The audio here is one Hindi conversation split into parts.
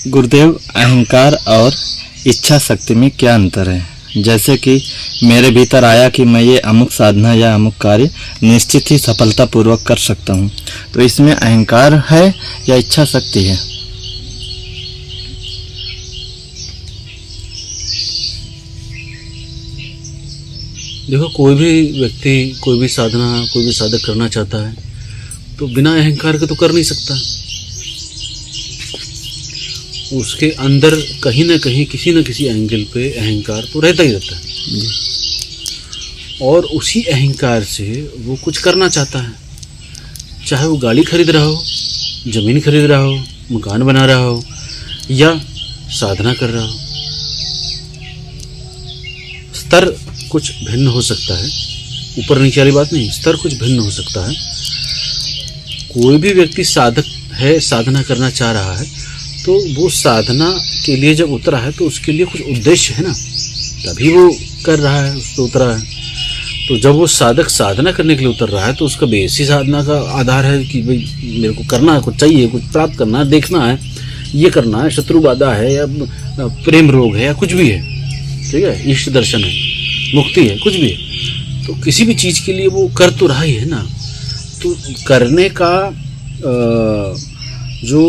गुरुदेव, अहंकार और इच्छा शक्ति में क्या अंतर है? जैसे कि मेरे भीतर आया कि मैं ये अमुक साधना या अमुक कार्य निश्चित ही सफलतापूर्वक कर सकता हूँ, तो इसमें अहंकार है या इच्छा शक्ति है? देखो, कोई भी व्यक्ति कोई भी साधना, कोई भी साधक करना चाहता है तो बिना अहंकार के तो कर नहीं सकता। उसके अंदर कहीं ना कहीं किसी न किसी एंगल पे अहंकार तो रहता ही रहता है, और उसी अहंकार से वो कुछ करना चाहता है। चाहे वो गाड़ी खरीद रहा हो, ज़मीन खरीद रहा हो, मकान बना रहा हो, या साधना कर रहा हो। स्तर कुछ भिन्न हो सकता है, ऊपर नीचे वाली बात नहीं, स्तर कुछ भिन्न हो सकता है। कोई भी व्यक्ति साधक है, साधना करना चाह रहा है, तो वो साधना के लिए जब उतरा है तो उसके लिए कुछ उद्देश्य है ना, तभी वो कर रहा है, उस पर उतरा है। तो जब वो साधक साधना करने के लिए उतर रहा है तो उसका बेसिक साधना का आधार है कि भाई मेरे को करना है, कुछ चाहिए, कुछ प्राप्त करना है, देखना है, ये करना है, शत्रु बाधा है या प्रेम रोग है या कुछ भी है, ठीक है, इष्ट दर्शन है, मुक्ति है, कुछ भी है। तो किसी भी चीज़ के लिए वो कर तो रहा ही है ना। तो करने का जो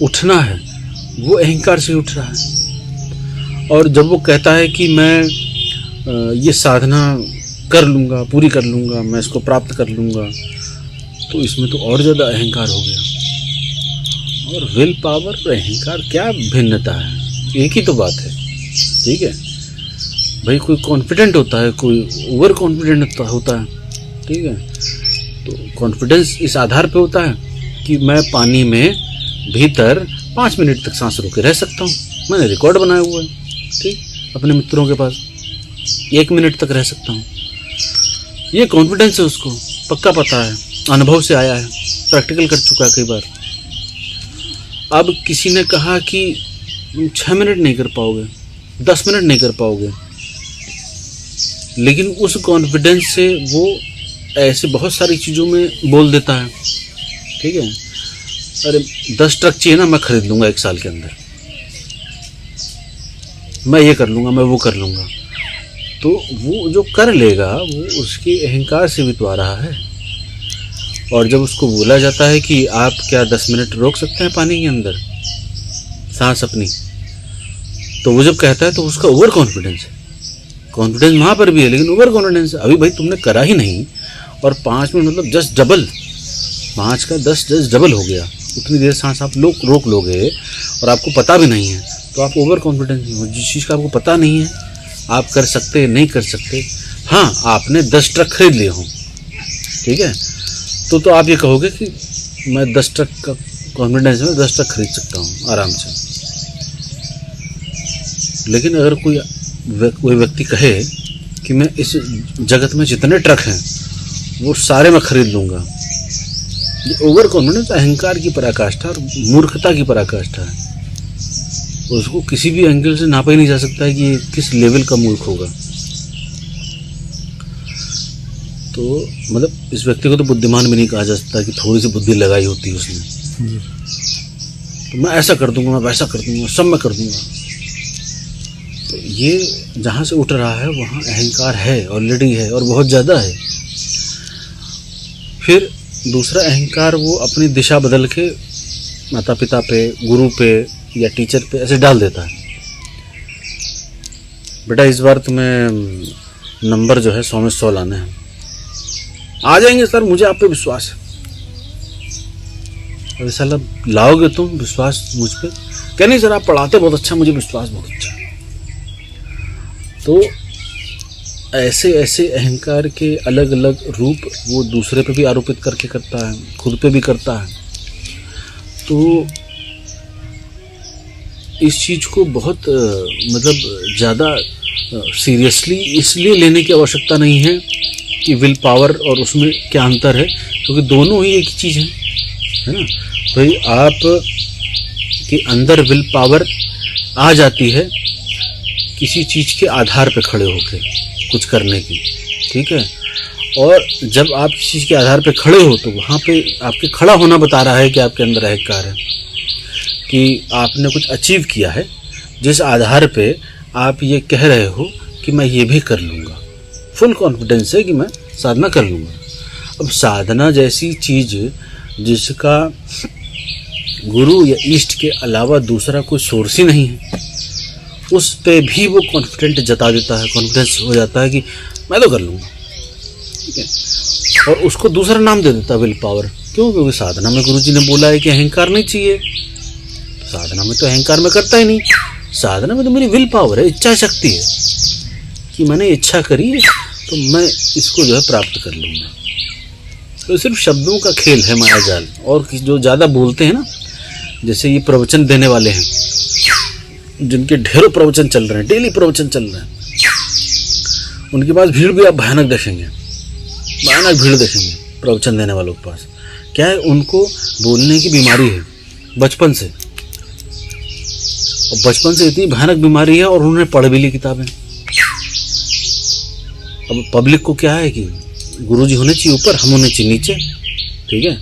उठना है वो अहंकार से उठ रहा है। और जब वो कहता है कि मैं ये साधना कर लूँगा, पूरी कर लूँगा, मैं इसको प्राप्त कर लूँगा, तो इसमें तो और ज़्यादा अहंकार हो गया। और विल पावर और अहंकार क्या भिन्नता है? एक ही तो बात है, ठीक है भाई। कोई कॉन्फिडेंट होता है, कोई ओवर कॉन्फिडेंट होता है, ठीक है। तो कॉन्फिडेंस इस आधार पे होता है कि मैं पानी में भीतर 5 मिनट तक सांस रोके रह सकता हूँ। मैंने रिकॉर्ड बनाया हुआ है, ठीक, अपने मित्रों के पास 1 मिनट तक रह सकता हूँ। ये कॉन्फिडेंस है, उसको पक्का पता है, अनुभव से आया है, प्रैक्टिकल कर चुका है कई बार। अब किसी ने कहा कि 6 मिनट नहीं कर पाओगे, 10 मिनट नहीं कर पाओगे, लेकिन उस कॉन्फिडेंस से वो ऐसे बहुत सारी चीज़ों में बोल देता है, ठीक है। अरे 10 ट्रक चाहिए ना, मैं खरीद लूँगा 1 साल के अंदर, मैं ये कर लूँगा, मैं वो कर लूँगा। तो वो जो कर लेगा वो उसके अहंकार से भी तो आ रहा है। और जब उसको बोला जाता है कि आप क्या 10 मिनट रोक सकते हैं पानी के अंदर सांस अपनी, तो वो जब कहता है तो उसका ओवर कॉन्फिडेंस है। कॉन्फिडेंस वहाँ पर भी है, लेकिन ओवर कॉन्फिडेंस है। अभी भाई तुमने करा ही नहीं, और 5 मिनट मतलब जस्ट डबल, 5 का 10 जस्ट डबल हो गया। उतनी देर सांस आप रोक लोगे और आपको पता भी नहीं है, तो आप ओवर कॉन्फिडेंस नहीं हो। जिस चीज़ का आपको पता नहीं है आप कर सकते नहीं कर सकते, हाँ आपने 10 ट्रक खरीद लिए हों, ठीक है, तो आप ये कहोगे कि मैं 10 ट्रक का कॉन्फिडेंस में 10 ट्रक खरीद सकता हूँ आराम से। लेकिन अगर कोई व्यक्ति कहे कि मैं इस जगत में जितने ट्रक हैं वो सारे मैं खरीद लूँगा, ये ओवर कॉन्फिडेंस अहंकार की पराकाष्ठा और मूर्खता की पराकाष्ठा है। उसको किसी भी एंगल से नापा ही नहीं जा सकता है कि ये किस लेवल का मूर्ख होगा। तो मतलब इस व्यक्ति को तो बुद्धिमान भी नहीं कहा जा सकता कि थोड़ी सी बुद्धि लगाई होती है उसने। तो मैं ऐसा कर दूंगा, मैं वैसा कर दूंगा, सब मैं कर दूंगा। तो ये जहाँ से उठ रहा है वहाँ अहंकार है, ऑलरेडी है, और बहुत ज़्यादा है। फिर दूसरा अहंकार वो अपनी दिशा बदल के माता पिता पे, गुरु पे या टीचर पे ऐसे डाल देता है। बेटा इस बार तुम्हें नंबर जो है 100 में 100 लाने हैं। आ जाएंगे सर, मुझे आप पे विश्वास है। अरे साला लाओगे तुम विश्वास मुझ पे? क्या नहीं सर, आप पढ़ाते बहुत अच्छा, मुझे विश्वास बहुत अच्छा है। तो ऐसे ऐसे अहंकार के अलग अलग रूप वो दूसरे पे भी आरोपित करके करता है, खुद पे भी करता है। तो इस चीज़ को बहुत मतलब ज़्यादा सीरियसली इसलिए लेने की आवश्यकता नहीं है कि विल पावर और उसमें क्या अंतर है, क्योंकि दोनों ही एक ही चीज़ है ना। भाई आप के अंदर विल पावर आ जाती है किसी चीज़ के आधार पे खड़े होकर कुछ करने की, ठीक है। और जब आप किसी चीज़ के आधार पे खड़े हो तो वहाँ पे आपके खड़ा होना बता रहा है कि आपके अंदर अहंकार है। कि आपने कुछ अचीव किया है जिस आधार पे आप ये कह रहे हो कि मैं ये भी कर लूँगा। फुल कॉन्फिडेंस है कि मैं साधना कर लूँगा। अब साधना जैसी चीज़ जिसका गुरु या इष्ट के अलावा दूसरा कोई सोर्स ही नहीं है, उस पे भी वो कॉन्फिडेंट जता देता है, कॉन्फिडेंस हो जाता है कि मैं तो कर लूँगा, ठीक है। और उसको दूसरा नाम दे देता है विल पावर। क्यों? क्योंकि साधना में गुरुजी ने बोला है कि अहंकार नहीं चाहिए। साधना में तो अहंकार में करता ही नहीं, साधना में तो मेरी विल पावर है, इच्छा शक्ति है कि मैंने इच्छा करी तो मैं इसको जो है प्राप्त कर लूँगा। तो सिर्फ शब्दों का खेल है, मायाजाल। और जो ज़्यादा बोलते हैं ना, जैसे ये प्रवचन देने वाले हैं जिनके ढेरों प्रवचन चल रहे हैं, डेली प्रवचन चल रहे हैं, उनके पास भीड़ भी आप भयानक देखेंगे, भयानक भीड़ देखेंगे प्रवचन देने वालों के पास। क्या है? उनको बोलने की बीमारी है बचपन से, और बचपन से इतनी भयानक बीमारी है और उन्होंने पढ़ भी ली किताबें। अब पब्लिक को क्या है कि गुरुजी होने चाहिए ऊपर, हम होने चाहिए नीचे, ठीक है।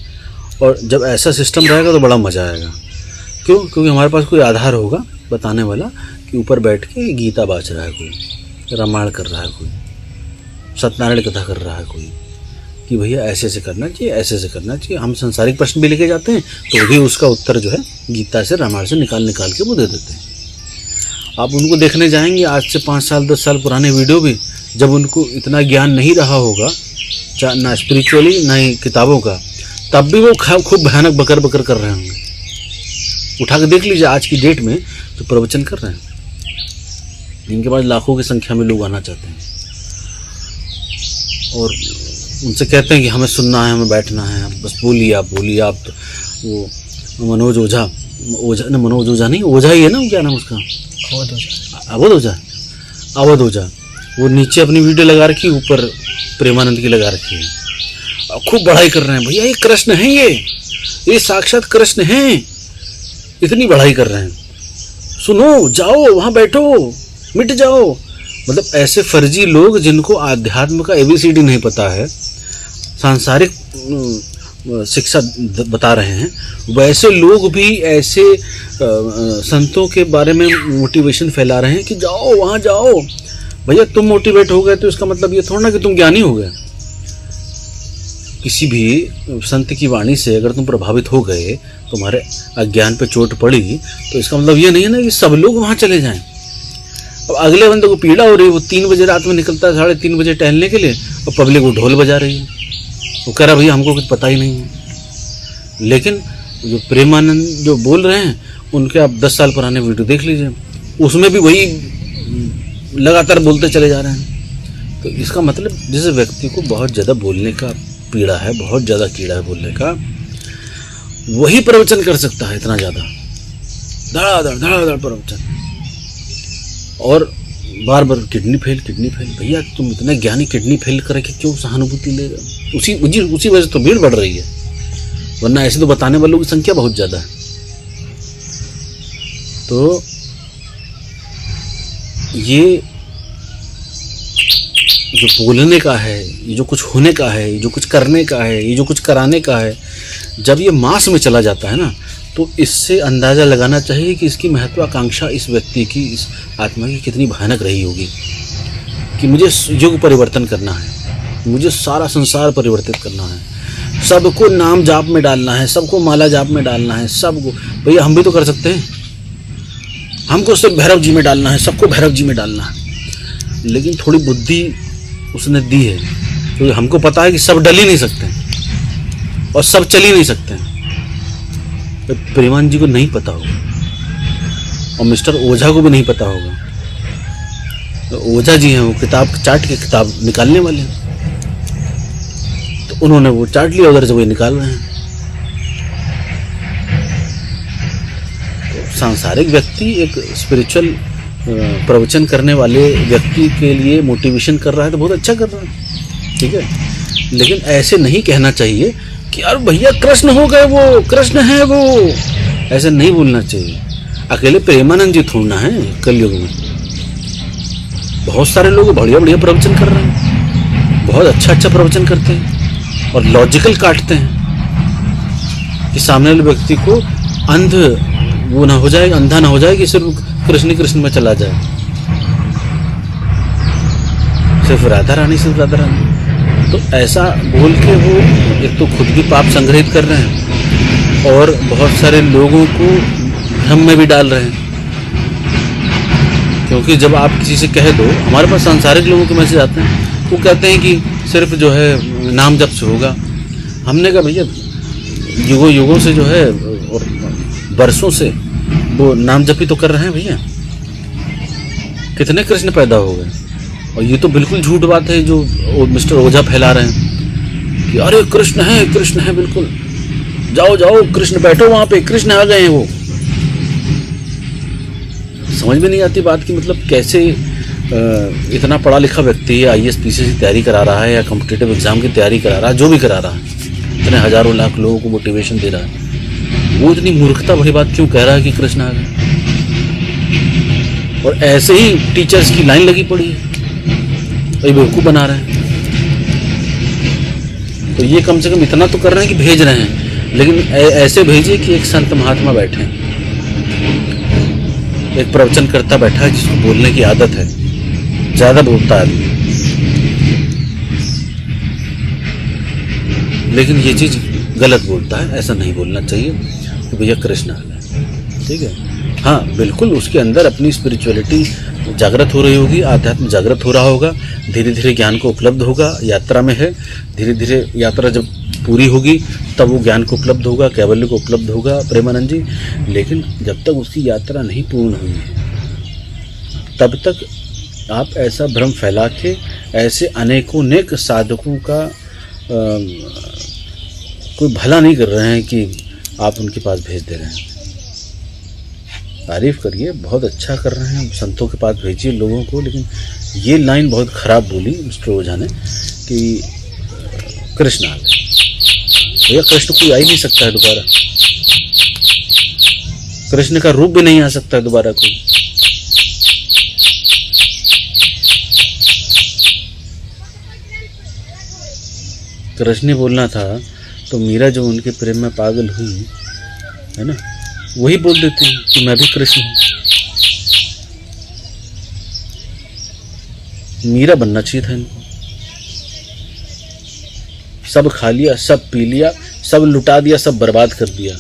और जब ऐसा सिस्टम रहेगा तो बड़ा मज़ा आएगा। क्यों? क्योंकि हमारे पास कोई आधार होगा बताने वाला कि ऊपर बैठ के गीता बाँच रहा है कोई, रामायण कर रहा है कोई, सत्यनारायण कथा कर रहा है कोई, कि भैया ऐसे से करना चाहिए, ऐसे से करना चाहिए। हम संसारिक प्रश्न भी लेके जाते हैं तो भी उसका उत्तर जो है गीता से, रामायण से निकाल के वो दे देते हैं। आप उनको देखने जाएंगे आज से 5 साल 10 साल पुराने वीडियो भी, जब उनको इतना ज्ञान नहीं रहा होगा ना स्पिरिचुअली ना ही किताबों का, तब भी वो खूब भयानक बकर बकर कर रहे होंगे। उठा के देख लीजिए आज की डेट में जो प्रवचन कर रहे हैं, इनके पास लाखों की संख्या में लोग आना चाहते हैं और उनसे कहते हैं कि हमें सुनना है, हमें बैठना है, बस बोलिए आप, बोलिए आप। तो वो मनोज ओझा, न मनोज ओझा नहीं, ओझा ही है ना, क्या नाम उसका, अवध ओझा, वो नीचे अपनी वीडियो लगा रखी, ऊपर प्रेमानंद की लगा रखी है, और खूब बढ़ाई कर रहे हैं। भैया ये कृष्ण हैं, ये साक्षात कृष्ण हैं, इतनी बढ़ाई कर रहे हैं। सुनो, जाओ वहाँ बैठो, मिट जाओ। मतलब ऐसे फर्जी लोग जिनको आध्यात्म का ABCD नहीं पता है, सांसारिक शिक्षा बता रहे हैं, वैसे लोग भी ऐसे संतों के बारे में मोटिवेशन फैला रहे हैं कि जाओ वहाँ जाओ। भैया तुम मोटिवेट हो गए तो इसका मतलब ये थोड़ा ना कि तुम ज्ञानी हो गए। किसी भी संत की वाणी से अगर तुम प्रभावित हो गए, तुम्हारे अज्ञान पे चोट पड़ी, तो इसका मतलब ये नहीं है ना कि सब लोग वहाँ चले जाएं। अब अगले बंदे को पीड़ा हो रही है, वो 3 बजे रात में निकलता है 3:30 बजे टहलने के लिए, और पब्लिक वो ढोल बजा रही है, वो कह रहा भैया हमको कुछ पता ही नहीं है। लेकिन जो प्रेमानंद जो बोल रहे हैं उनके आप 10 साल पुराने वीडियो देख लीजिए, उसमें भी वही लगातार बोलते चले जा रहे हैं। तो इसका मतलब जिस व्यक्ति को बहुत ज़्यादा बोलने का पीड़ा है, बहुत ज़्यादा कीड़ा है बोलने का, वही प्रवचन कर सकता है इतना ज़्यादा धड़ाधड़ प्रवचन, और बार बार किडनी फेल। भैया तुम इतने ज्ञानी, किडनी फेल करके क्यों सहानुभूति ले रहे हो? उसी वजह से तो भीड़ बढ़ रही है, वरना ऐसे तो बताने वालों की संख्या बहुत ज़्यादा है। तो ये जो बोलने का है, ये जो कुछ होने का है, ये जो कुछ करने का है, ये जो कुछ कराने का है, जब ये मास में चला जाता है ना, तो इससे अंदाज़ा लगाना चाहिए कि इसकी महत्वाकांक्षा इस व्यक्ति की, इस आत्मा की कितनी भयानक रही होगी कि मुझे युग परिवर्तन करना है, मुझे सारा संसार परिवर्तित करना है, सबको नाम जाप में डालना है, सबको माला जाप में डालना है, सबको। भैया हम भी तो कर सकते हैं, हमको सिर्फ भैरव जी में डालना है, सबको भैरव जी में डालना है, लेकिन थोड़ी बुद्धि उसने दी है, क्योंकि हमको पता है कि सब डल ही नहीं सकते और सब चल ही नहीं सकते हैं। तो प्रेमान जी को नहीं पता होगा और मिस्टर ओझा को भी नहीं पता होगा। तो ओझा जी हैं, वो किताब चाट के किताब निकालने वाले हैं, तो उन्होंने वो चाट लिया, उधर से वो निकाल रहे हैं। तो सांसारिक व्यक्ति एक स्पिरिचुअल प्रवचन करने वाले व्यक्ति के लिए मोटिवेशन कर रहा है तो बहुत अच्छा कर रहा है, ठीक है। लेकिन ऐसे नहीं कहना चाहिए कि यार भैया कृष्ण हो गए, वो कृष्ण है वो, ऐसे नहीं बोलना चाहिए। अकेले प्रेमानंद जी थोड़ना है कलयुग में, बहुत सारे लोग बढ़िया बढ़िया प्रवचन कर रहे हैं, बहुत अच्छा प्रवचन करते हैं और लॉजिकल काटते हैं कि सामने वाले व्यक्ति को अंध वो ना हो जाए, अंधा ना हो जाए कि सिर्फ कृष्ण कृष्ण में चला जाए, सिर्फ राधा रानी। तो ऐसा बोल के वो एक तो खुद भी पाप संग्रहित कर रहे हैं और बहुत सारे लोगों को भ्रम में भी डाल रहे हैं। क्योंकि जब आप किसी से कह दो, हमारे पास सांसारिक लोगों के मैसेज आते हैं, वो कहते हैं कि सिर्फ जो है नाम जप से होगा। हमने कहा भैया युगों से जो है और बरसों से वो नाम जप ही तो कर रहे हैं भैया। कितने कृष्ण पैदा हो गए। और ये तो बिल्कुल झूठ बात है जो मिस्टर ओझा फैला रहे हैं कि अरे कृष्ण है बिल्कुल, जाओ कृष्ण बैठो वहां पे, कृष्ण आ गए हैं। वो समझ में नहीं आती बात की, मतलब कैसे इतना पढ़ा लिखा व्यक्ति है, IAS PCS की तैयारी करा रहा है या कॉम्पिटिटिव एग्जाम की तैयारी करा रहा है, जो भी करा रहा है, इतने हजारों लाख लोगों को मोटिवेशन दे रहा है, वो इतनी मूर्खता भरी बात क्यों कह रहा है कि कृष्ण आ गए। और ऐसे ही टीचर्स की लाइन लगी पड़ी है, वही बेवकूफ़ बना रहे हैं। तो ये कम से कम इतना तो कर रहे हैं कि भेज रहे हैं, लेकिन ऐसे भेजिए कि एक संत महात्मा बैठे, एक प्रवचनकर्ता बैठा है जिसको बोलने की आदत है, ज़्यादा बोलता है आदमी, लेकिन ये चीज़ गलत बोलता है। ऐसा नहीं बोलना चाहिए कि भैया कृष्ण आ गए, ठीक है। हाँ बिल्कुल, उसके अंदर अपनी स्पिरिचुअलिटी जागृत हो रही होगी, आध्यात्म जागृत हो रहा होगा, धीरे धीरे ज्ञान को उपलब्ध होगा, यात्रा में है, धीरे धीरे यात्रा जब पूरी होगी तब वो ज्ञान को उपलब्ध होगा, कैवल्य को उपलब्ध होगा प्रेमानंद जी। लेकिन जब तक उसकी यात्रा नहीं पूर्ण हुई है तब तक आप ऐसा भ्रम फैला के ऐसे अनेक साधकों का कोई भला नहीं कर रहे हैं कि आप उनके पास भेज दे रहे हैं। तारीफ करिए, बहुत अच्छा कर रहे हैं, संतों के पास भेजिए लोगों को। लेकिन ये लाइन बहुत ख़राब बोली मिस्टर ओझा ने कि कृष्ण आ गए। भैया कृष्ण कोई आ ही नहीं सकता है दोबारा, कृष्ण का रूप भी नहीं आ सकता है दोबारा कोई। कृष्ण ने बोलना था तो मीरा जो उनके प्रेम में पागल हुई है ना, वही बोल देती है कि मैं भी कृष्ण हूं। मीरा बनना चाहिए था इनको। सब खा लिया, सब पी लिया, सब लुटा दिया, सब बर्बाद कर दिया।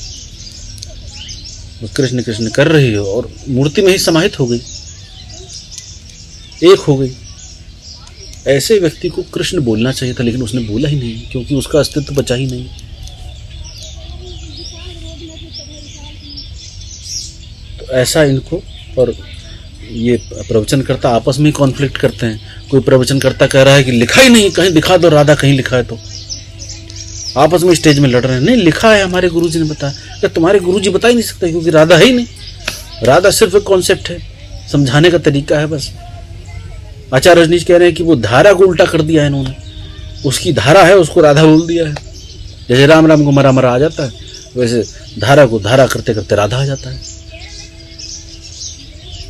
वो कृष्ण कृष्ण कर रही हो और मूर्ति में ही समाहित हो गई, एक हो गई। ऐसे व्यक्ति को कृष्ण बोलना चाहिए था, लेकिन उसने बोला ही नहीं, क्योंकि उसका अस्तित्व बचा ही नहीं। तो ऐसा इनको, और ये प्रवचनकर्ता आपस में कॉन्फ्लिक्ट करते हैं। कोई प्रवचनकर्ता कह रहा है कि लिखा ही नहीं, कहीं दिखा दो राधा, कहीं लिखा है तो। आपस में स्टेज में लड़ रहे हैं, नहीं लिखा है, हमारे गुरुजी ने बताया। क्या तुम्हारे गुरुजी बता ही नहीं सकते, क्योंकि राधा है ही नहीं। राधा सिर्फ एक कॉन्सेप्ट है, समझाने का तरीका है बस। आचार्य रजनीश कह रहे हैं कि वो धारा को उल्टा कर दिया है इन्होंने, उसकी धारा है उसको राधा बोल दिया है। जैसे राम राम को मरा मरा आ जाता है, वैसे धारा को धारा करते करते राधा आ जाता है।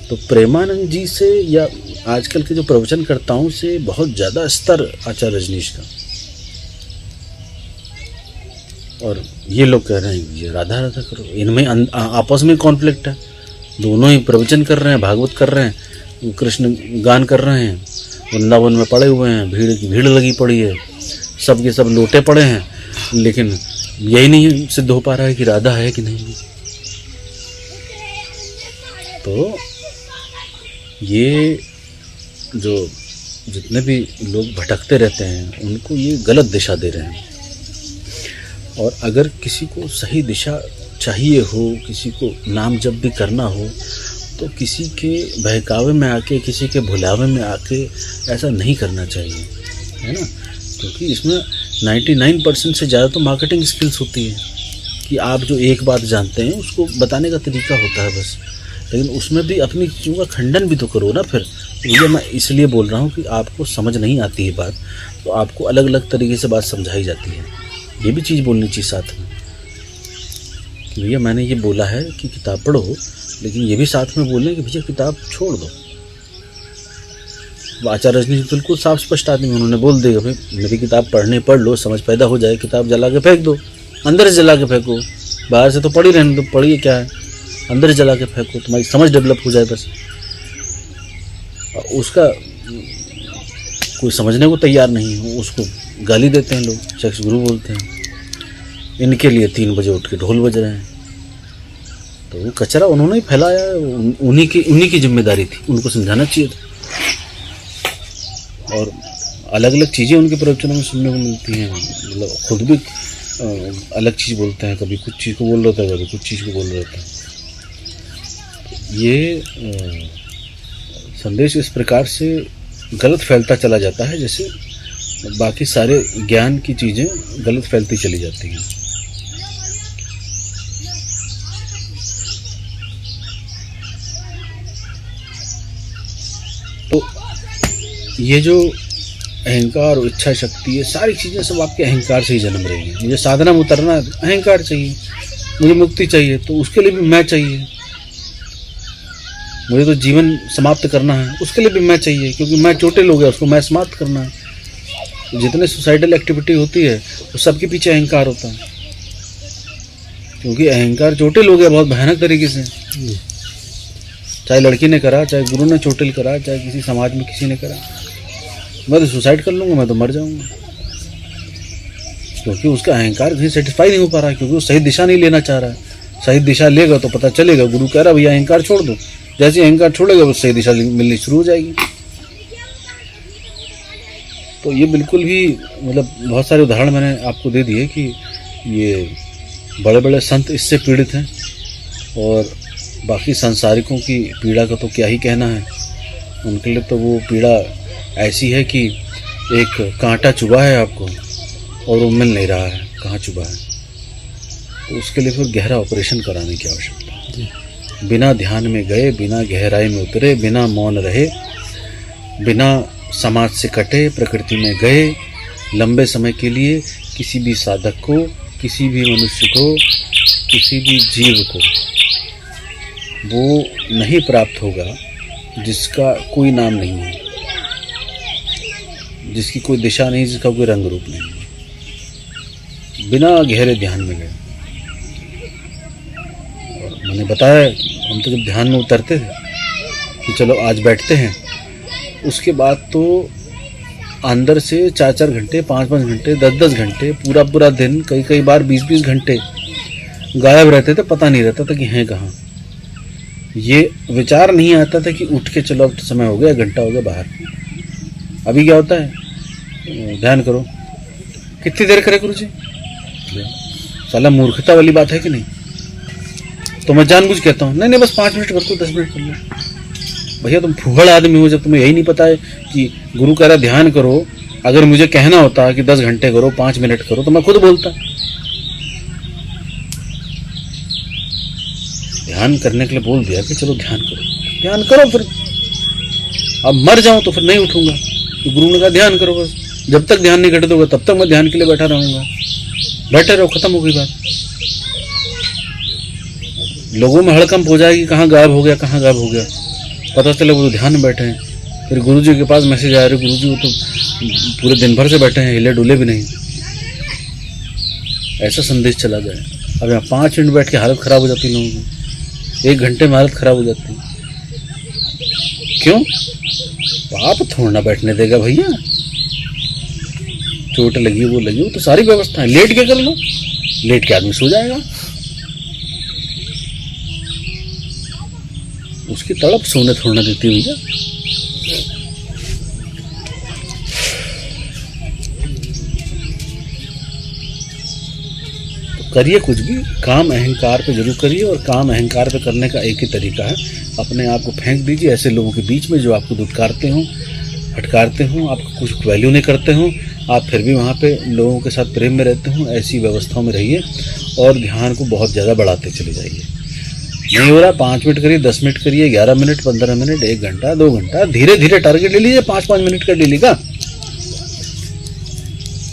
तो प्रेमानंद जी से या आजकल के जो प्रवचनकर्ताओं से बहुत ज़्यादा स्तर आचार्य रजनीश का। और ये लोग कह रहे हैं ये राधा राधा करो, इनमें आपस में कॉन्फ्लिक्ट है। दोनों ही प्रवचन कर रहे हैं, भागवत कर रहे हैं, कृष्ण गान कर रहे हैं, वृंदावन में पड़े हुए हैं, भीड़ लगी पड़ी है, सब के सब लोटे पड़े हैं, लेकिन यही नहीं सिद्ध हो पा रहा है कि राधा है कि नहीं। तो ये जो जितने भी लोग भटकते रहते हैं उनको ये गलत दिशा दे रहे हैं। और अगर किसी को सही दिशा चाहिए हो, किसी को नाम जप भी करना हो, तो किसी के बहकावे में आके, किसी के भुलावे में आके ऐसा नहीं करना चाहिए, है ना। क्योंकि इसमें 99% से ज़्यादा तो मार्केटिंग स्किल्स होती है कि आप जो एक बात जानते हैं उसको बताने का तरीका होता है बस। लेकिन उसमें भी अपनी चीज़ों का खंडन भी तो करो ना। फिर ये मैं इसलिए बोल रहा हूँ कि आपको समझ नहीं आती है बात, तो आपको अलग अलग तरीके से बात समझाई जाती है। ये भी चीज़ बोलनी चाहिए साथ में कि भैया मैंने ये बोला है कि किताब पढ़ो, लेकिन ये भी साथ में बोलें कि भैया किताब छोड़ दो। आचार्य रजनीश बिल्कुल साफ स्पष्ट आदमी, उन्होंने बोल देगा भाई मेरी किताब पढ़ लो, समझ पैदा हो जाए, किताब जला के फेंक दो, अंदर से जला के फेंको, बाहर से तो पढ़ी रहने दो। पढ़िए क्या है, अंदर ही जला के फेंको, तुम्हारी समझ डेवलप हो जाए बस। उसका कोई समझने को तैयार नहीं है, उसको गाली देते हैं लोग, सेक्स गुरु बोलते हैं। इनके लिए 3 बजे उठ के ढोल बज रहे हैं। तो वो कचरा उन्होंने ही फैलाया, उन्हीं की जिम्मेदारी थी, उनको समझाना चाहिए था। और अलग अलग चीज़ें उनके प्रवचनों में सुनने को मिलती हैं, मतलब खुद भी अलग चीज़ बोलते हैं, कभी कुछ चीज़ को बोल रहे थे, कभी कुछ चीज़ को बोल रहे थे। ये संदेश इस प्रकार से गलत फैलता चला जाता है, जैसे बाकी सारे ज्ञान की चीज़ें गलत फैलती चली जाती हैं। तो ये जो अहंकार और इच्छा शक्ति है, सारी चीज़ें सब आपके अहंकार से ही जन्म रही हैं। मुझे साधना में उतरना है, अहंकार चाहिए। मुझे मुक्ति चाहिए, तो उसके लिए भी मैं चाहिए। मुझे तो जीवन समाप्त करना है, उसके लिए भी मैं चाहिए, क्योंकि मैं चोटिल हो गया, उसको मैं समाप्त करना है। तो जितने सुसाइडल एक्टिविटी होती है, उस सबके पीछे अहंकार होता है, क्योंकि अहंकार चोटिल हो गया बहुत भयानक तरीके से। चाहे लड़की ने करा, चाहे गुरु ने चोटिल करा, चाहे किसी समाज में किसी ने करा, मैं तो सुसाइड कर लूँगा, मैं तो मर जाऊँगा, क्योंकि उसका अहंकार कहीं सेटिस्फाई नहीं हो पा रहा, क्योंकि वो सही दिशा नहीं लेना चाह रहा है। सही दिशा लेगा तो पता चलेगा, गुरु कह रहा भैया अहंकार छोड़ दो, जैसे अहंकार छोड़ेगा वो सही दिशा मिलनी शुरू हो जाएगी। तो ये बिल्कुल भी, मतलब बहुत सारे उदाहरण मैंने आपको दे दिए कि ये बड़े बड़े संत इससे पीड़ित हैं, और बाकी संसारिकों की पीड़ा का तो क्या ही कहना है। उनके लिए तो वो पीड़ा ऐसी है कि एक कांटा चुभा है आपको और वो मिल नहीं रहा है कहाँ चुभा है, तो उसके लिए फिर गहरा ऑपरेशन कराने की आवश्यकता है। बिना ध्यान में गए, बिना गहराई में उतरे, बिना मौन रहे, बिना समाज से कटे, प्रकृति में गए लंबे समय के लिए, किसी भी साधक को, किसी भी मनुष्य को, किसी भी जीव को वो नहीं प्राप्त होगा जिसका कोई नाम नहीं है, जिसकी कोई दिशा नहीं, जिसका कोई रंग रूप नहीं है, बिना गहरे ध्यान में गए। और मैंने बताया, हम तो जब ध्यान में उतरते थे कि चलो आज बैठते हैं, उसके बाद तो अंदर से 4-4 घंटे, 5-5 घंटे, 10-10 घंटे, पूरा दिन, कई बार 20-20 घंटे गायब रहते थे, पता नहीं रहता था कि हैं कहाँ। ये विचार नहीं आता था कि उठ के चलो अब तो समय हो गया, घंटा हो गया बाहर। अभी क्या होता है, ध्यान करो, कितनी देर करे गुरु जी, साला मूर्खता वाली बात है कि नहीं। तो मैं जानबूझ कहता हूँ नहीं बस 5 मिनट कर दो, 10 मिनट कर लो। भैया तुम फूहड़ आदमी हो, जब तुम्हें यही नहीं पता है कि गुरु कह रहा ध्यान करो। अगर मुझे कहना होता कि 10 घंटे करो, 5 मिनट करो, तो मैं खुद बोलता। ध्यान करने के लिए बोल दिया कि चलो ध्यान करो, फिर अब मर जाऊं तो फिर नहीं उठूंगा। तो गुरु ने कहा ध्यान करो, बस जब तक ध्यान नहीं घट दोगे तब तक मैं ध्यान के लिए बैठा रहूंगा। बैठे रहो, खत्म हो गई बात। लोगों में हड़कंप हो जाएगी, कहाँ गायब हो गया, पता चले वो ध्यान में बैठे हैं। फिर गुरुजी के पास मैसेज आया, गुरुजी वो तो पूरे दिन भर से बैठे हैं, हिले डुले भी नहीं। ऐसा संदेश चला जाए। अब यहाँ 5 मिनट बैठ के हालत खराब हो जाती लोगों की, 1 घंटे में हालत खराब हो जाती। क्यों? पाप थोड़ा ना बैठने देगा भैया, चोट लगी वो तो सारी व्यवस्था है। लेट के कर लो, लेट के आदमी सो जाएगा। उसकी तड़प सोने थोड़ा ना देती भैया। तो करिए कुछ भी, काम अहंकार पे जरूर करिए, और काम अहंकार पे करने का एक ही तरीका है, अपने आप को फेंक दीजिए ऐसे लोगों के बीच में जो आपको दुत्कारते हों, फटकारते हों, आपको कुछ वैल्यू नहीं करते हों, आप फिर भी वहाँ पे लोगों के साथ प्रेम में रहते हों। ऐसी व्यवस्थाओं में रहिए और ध्यान को बहुत ज़्यादा बढ़ाते चले जाइए। नहीं हो रहा 5 मिनट करिए, 10 मिनट करिए, 11 मिनट, 15 मिनट, 1 घंटा, 2 घंटा, धीरे धीरे टारगेट ले लीजिए 5-5 मिनट का डेली का।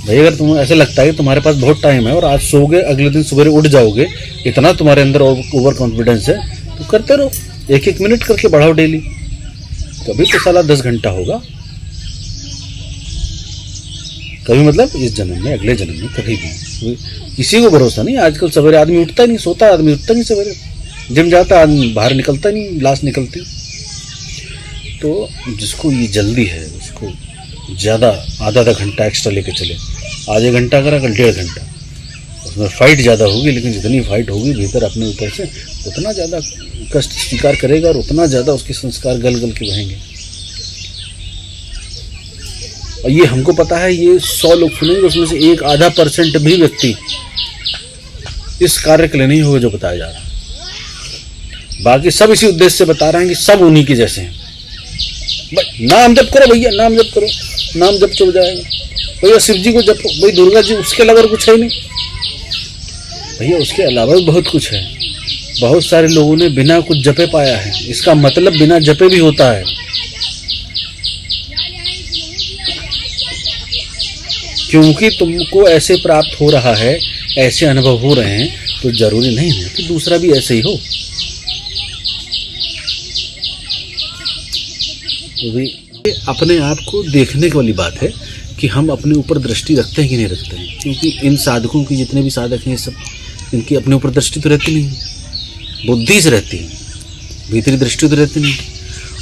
भाई अगर तुम्हें ऐसा लगता है कि तुम्हारे पास बहुत टाइम है और आज सोओगे, अगले दिन सुबह उठ जाओगे, इतना तुम्हारे अंदर ओवर कॉन्फिडेंस है, तो करते रहो, 1-1 मिनट करके बढ़ाओ डेली। कभी तो साला 10 घंटा होगा, कभी मतलब इस जन्म में, अगले जन्म में, कभी भी। किसी को भरोसा नहीं। आजकल सवेरे आदमी उठता ही नहीं, सोता आदमी उठता नहीं सवेरे। जिम जाता आदमी बाहर निकलता नहीं, लाश निकलती। तो जिसको ये जल्दी है उसको ज़्यादा आधा घंटा एक्स्ट्रा लेके चले, आधे घंटा करा कल 1.5 घंटा, उसमें फाइट ज़्यादा होगी, लेकिन जितनी फाइट होगी भीतर अपने ऊपर से उतना ज़्यादा कष्ट स्वीकार करेगा और उतना ज़्यादा उसके संस्कार गल गल के बहेंगे। और ये हमको पता है, ये 100 लोग सुनेंगे, उसमें से 1-आधा% भी व्यक्ति इस कार्य के लिए नहीं होगा जो बताया जा रहा है। बाकी सब इसी उद्देश्य से बता रहे हैं कि सब उन्हीं के जैसे हैं। नाम जप करो भैया, नाम जप करो, नाम जप चल जाएगा भैया। शिव जी को जपो, भाई दुर्गा जी, उसके अलावा कुछ है नहीं भैया, उसके अलावा भी बहुत कुछ है। बहुत सारे लोगों ने बिना कुछ जपे पाया है, इसका मतलब बिना जपे भी होता है। क्योंकि तुमको ऐसे प्राप्त हो रहा है, ऐसे अनुभव हो रहे हैं, तो जरूरी नहीं है कि दूसरा भी ऐसे ही हो। अपने आप को देखने वाली बात है कि हम अपने ऊपर दृष्टि रखते हैं कि नहीं रखते हैं। क्योंकि इन साधकों की जितने भी साधक हैं, सब इनकी अपने ऊपर दृष्टि तो रहती नहीं, बुद्धि से रहती है, भीतरी दृष्टि तो रहती नहीं।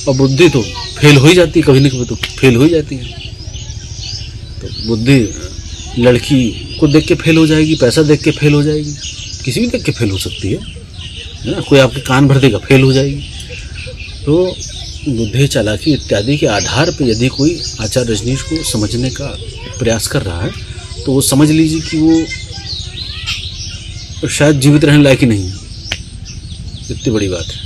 और बुद्धि तो फेल हो ही जाती है, कभी न कभी तो फेल हो ही जाती है। तो बुद्धि लड़की को देख के फेल हो जाएगी, पैसा देख के फेल हो जाएगी, किसी भी देख के फेल हो सकती है ना। कोई आपके कान भर देगा, फेल हो जाएगी। तो बुद्धि, चालाकी इत्यादि के आधार पर यदि कोई आचार्य रजनीश को समझने का प्रयास कर रहा है, तो वो समझ लीजिए कि वो शायद जीवित रहने लायक ही नहीं है। इतनी बड़ी बात है।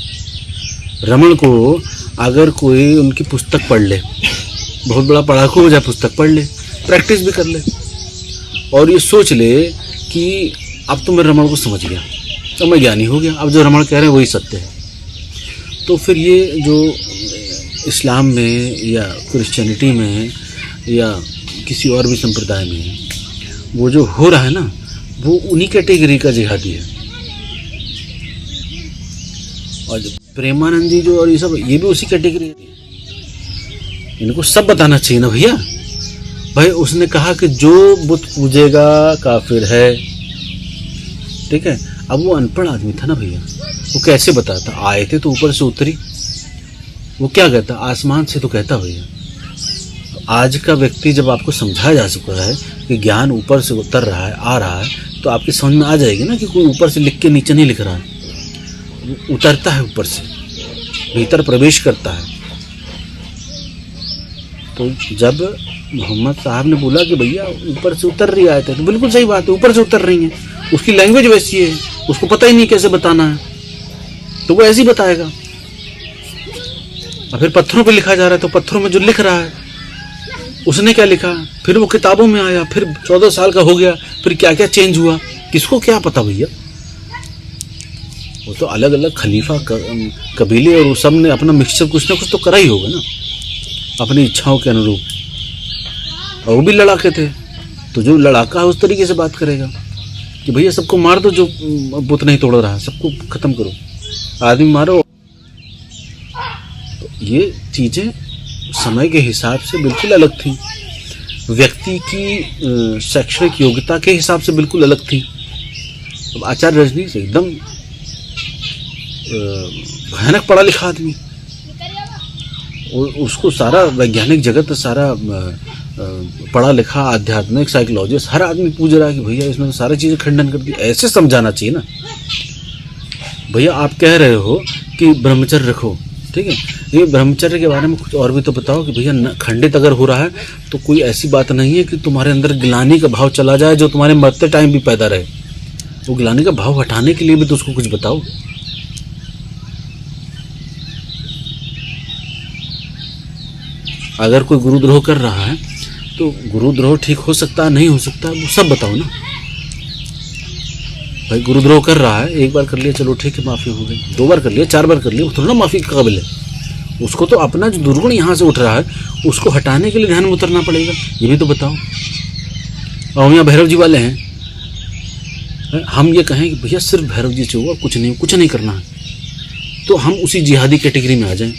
रमण को अगर कोई उनकी पुस्तक पढ़ ले, बहुत बड़ा पढ़ाकू हो जाए, पुस्तक पढ़ ले, प्रैक्टिस भी कर ले, और ये सोच ले कि अब तो मैं रमण को समझ गया, तो मैं ज्ञानी हो गया, अब जो रमण कह रहे हैं वही सत्य है। तो फिर ये जो इस्लाम में या क्रिश्चियनिटी में या किसी और भी संप्रदाय में वो जो हो रहा है ना, वो उन्हीं कैटेगरी का जिहादी है। और प्रेमानंद जी जो और ये सब, ये भी उसी कैटेगरी है। इनको सब बताना चाहिए ना भैया। भाई उसने कहा कि जो बुत पूजेगा काफिर है, ठीक है। अब वो अनपढ़ आदमी था ना भैया, वो कैसे बताता? आए थे तो ऊपर से उतरी, वो क्या कहता? आसमान से तो कहता भैया। आज का व्यक्ति जब आपको समझाया जा चुका है कि ज्ञान ऊपर से उतर रहा है, आ रहा है, तो आपकी समझ में आ जाएगी ना कि कोई ऊपर से लिख के नीचे नहीं लिख रहा है, उतरता है ऊपर से, भीतर प्रवेश करता है। तो जब मोहम्मद साहब ने बोला कि भैया ऊपर से उतर रही आयत है, तो बिल्कुल सही बात है, ऊपर से उतर रही है। उसकी लैंग्वेज वैसी है, उसको पता ही नहीं कैसे बताना है, तो वो ऐसे ही बताएगा। और फिर पत्थरों पे लिखा जा रहा है, तो पत्थरों में जो लिख रहा है उसने क्या लिखा, फिर वो किताबों में आया, फिर 14 साल का हो गया, फिर क्या क्या चेंज हुआ, किसको क्या पता भैया। वो तो अलग अलग खलीफा कबीले और सब ने अपना मिक्सचर कुछ ना कुछ तो करा ही होगा ना, अपनी इच्छाओं के अनुरूप। और वो भी लड़ाके थे, तो जो लड़ाका है उस तरीके से बात करेगा कि भैया सबको मार दो जो बुत नहीं तोड़ रहा है, सबको खत्म करो, आदमी मारो। तो ये चीज़ें समय के हिसाब से बिल्कुल अलग थी, व्यक्ति की शैक्षणिक योग्यता के हिसाब से बिल्कुल अलग थी। अब आचार्य रजनीश एकदम भयानक पढ़ा लिखा आदमी, उसको सारा वैज्ञानिक जगत, सारा पढ़ा लिखा आध्यात्मिक साइकोलॉजिस्ट, हर आदमी पूछ रहा है कि भैया इसने तो सारी चीज़ें खंडन कर दी। ऐसे समझाना चाहिए ना भैया। आप कह रहे हो कि ब्रह्मचर्य रखो, ठीक है, ये ब्रह्मचर्य के बारे में कुछ और भी तो बताओ कि भैया खंडित अगर हो रहा है तो कोई ऐसी बात नहीं है कि तुम्हारे अंदर ग्लानि का भाव चला जाए जो तुम्हारे मरते टाइम भी पैदा रहे। वो ग्लानि का भाव हटाने के लिए भी तो उसको कुछ बताओ। अगर कोई गुरुद्रोह कर रहा है तो गुरुद्रोह ठीक हो सकता है, नहीं हो सकता, वो सब बताओ ना भाई। गुरुद्रोह कर रहा है, एक बार कर लिया चलो ठीक है माफ़ी हो गई, 2 बार कर लिया, 4 बार कर लिया, वो थोड़ा ना माफ़ी का काबिल है। उसको तो अपना जो दुर्गुण यहाँ से उठ रहा है उसको हटाने के लिए ध्यान में उतरना पड़ेगा, ये भी तो बताओ। और हम यहाँ भैरव जी वाले हैं, हम ये कहें कि भैया सिर्फ भैरव जी से होगा, कुछ नहीं करना है, तो हम उसी जिहादी कैटेगरी में आ जाएं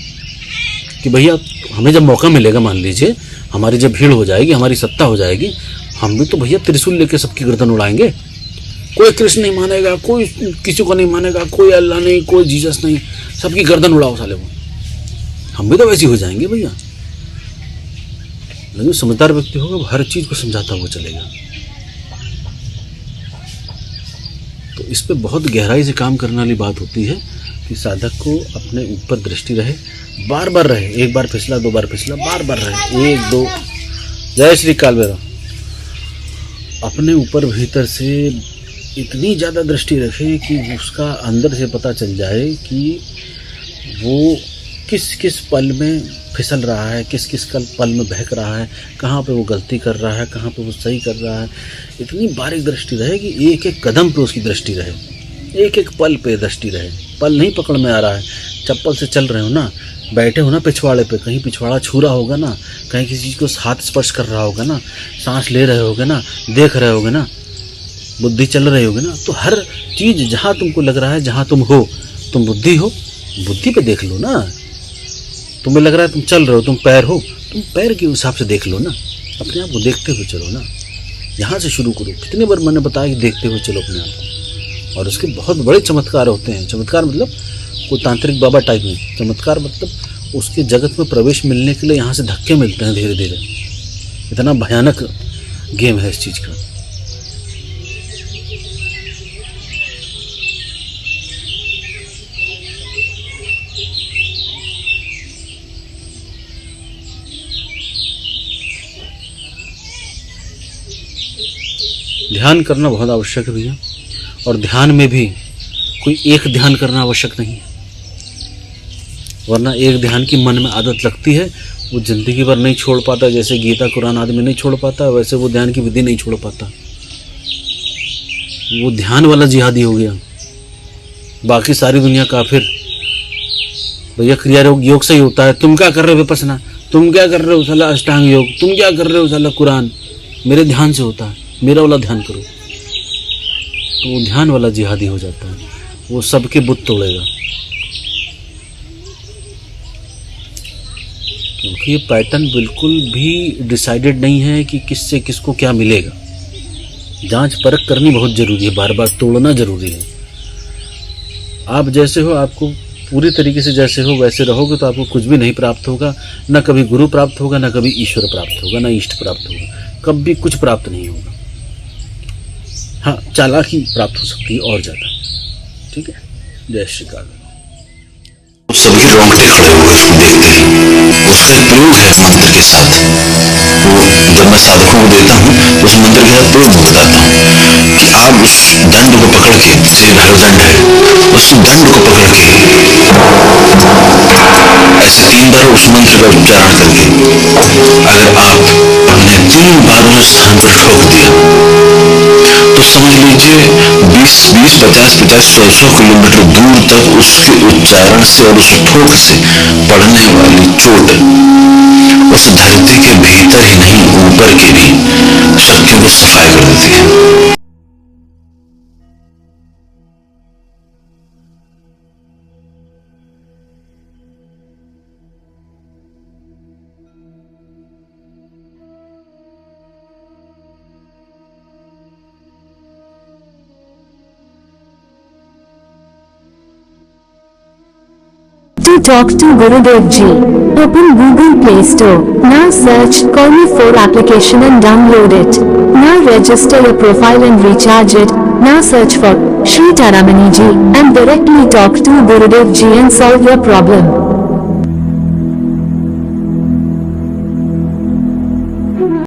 कि भैया हमें जब मौका मिलेगा, मान लीजिए हमारी जब भीड़ हो जाएगी, हमारी सत्ता हो जाएगी, हम भी तो भैया त्रिशूल लेके सबकी गर्दन उड़ाएंगे। कोई कृष्ण नहीं मानेगा, कोई किसी को नहीं मानेगा, कोई अल्लाह नहीं, कोई जीसस नहीं, सबकी गर्दन उड़ाओ साले को। हम भी तो वैसे हो जाएंगे भैया। लेकिन जो समझदार व्यक्ति होगा वो हर चीज को समझाता हुआ चलेगा। तो इस पे बहुत गहराई से काम करने वाली बात होती है कि साधक को अपने ऊपर दृष्टि रहे, बार बार रहे, एक बार फिसला, दो बार फिसला, बार बार रहे, एक दो। जय श्री काल भैरव। अपने ऊपर भीतर से इतनी ज़्यादा दृष्टि रखे कि उसका अंदर से पता चल जाए कि वो किस किस पल में फिसल रहा है, किस किस पल में बहक रहा है, कहाँ पे वो गलती कर रहा है, कहाँ पे वो सही कर रहा है। इतनी बारीक दृष्टि रहे कि एक एक कदम पे उसकी दृष्टि रहे, एक एक पल पे दृष्टि रहे। पल नहीं पकड़ में आ रहा है, चप्पल से चल रहे हो ना, बैठे हो ना पिछवाड़े पे, कहीं पिछवाड़ा छू रहा होगा ना, कहीं किसी चीज़ को हाथ स्पर्श कर रहा होगा ना, सांस ले रहे होगे ना, देख रहे होगे ना, बुद्धि चल रही होगी ना, तो हर चीज़ जहाँ तुमको लग रहा है, जहाँ तुम हो, तुम बुद्धि हो, बुद्धि पे देख लो ना। तुम्हें लग रहा है तुम चल रहे हो, तुम पैर हो, तुम पैर के हिसाब से देख लो ना, अपने आप को देखते हुए चलो ना। यहाँ से शुरू करो। कितनी बार मैंने बताया कि देखते हुए चलो अपने आप को। और उसके बहुत बड़े चमत्कार होते हैं। चमत्कार मतलब कोई तांत्रिक बाबा टाइप में, चमत्कार मतलब उसके जगत में प्रवेश मिलने के लिए यहाँ से धक्के मिलते हैं धीरे धीरे। इतना भयानक गेम है इस चीज़ का। ध्यान करना बहुत आवश्यक है भैया। और ध्यान में भी कोई एक ध्यान करना आवश्यक नहीं है, वरना एक ध्यान की मन में आदत लगती है, वो जिंदगी भर नहीं छोड़ पाता। जैसे गीता कुरान आदमी नहीं छोड़ पाता, वैसे वो ध्यान की विधि नहीं छोड़ पाता। वो ध्यान वाला जिहादी हो गया, बाकी सारी दुनिया काफिर। भैया क्रिया योग से ही होता है। तुम क्या कर रहे हो विपश्यना, तुम क्या कर रहे हो साला अष्टांग योग, तुम क्या कर रहे हो साला कुरान, मेरे ध्यान से होता है, मेरा वाला ध्यान करो। तो वो ध्यान वाला जिहादी हो जाता है, वो सबके बुत तोड़ेगा। क्योंकि ये पैटर्न बिल्कुल भी डिसाइडेड नहीं है कि किससे किसको क्या मिलेगा। जांच परख करनी बहुत जरूरी है, बार बार तोड़ना जरूरी है। आप जैसे हो, आपको पूरी तरीके से जैसे हो वैसे रहोगे तो आपको कुछ भी नहीं प्राप्त होगा। ना कभी गुरु प्राप्त होगा, ना कभी ईश्वर प्राप्त होगा, ना इष्ट प्राप्त होगा, कभी कुछ प्राप्त नहीं होगा। हाँ, चालाकी प्राप्त हो सकती है और ज़्यादा। ठीक है, जय श्री काल। सभी रोंगटे खड़े हुए देखते ही। उसका एक प्रयोग है मंत्र के साथ। वो जब मैं साधकों को देता हूँ तो उस मंत्र के साथ प्रयोग बताता हूँ कि आप उस दंड को पकड़ के, जैसे भैरव दंड है, उस दंड को पकड़ के ऐसे 3 बार उस मंत्र का उच्चारण करके अगर आपने 3 बार उस स्थान पर ठोक दिया तो समझ लीजिए 20, 50, 100 किलोमीटर दूर तक उसके उच्चारण से और उस ठोक से पड़ने वाली चोट उस धरती के भीतर ही नहीं, ऊपर के भी शक्तियों को सफाई कर देती है। To talk to Gurudev Ji, open Google Play Store. Now search Call-Me-4 application and download it. Now register your profile and recharge it. Now search for Shri Taramani Ji and directly talk to Gurudev Ji and solve your problem.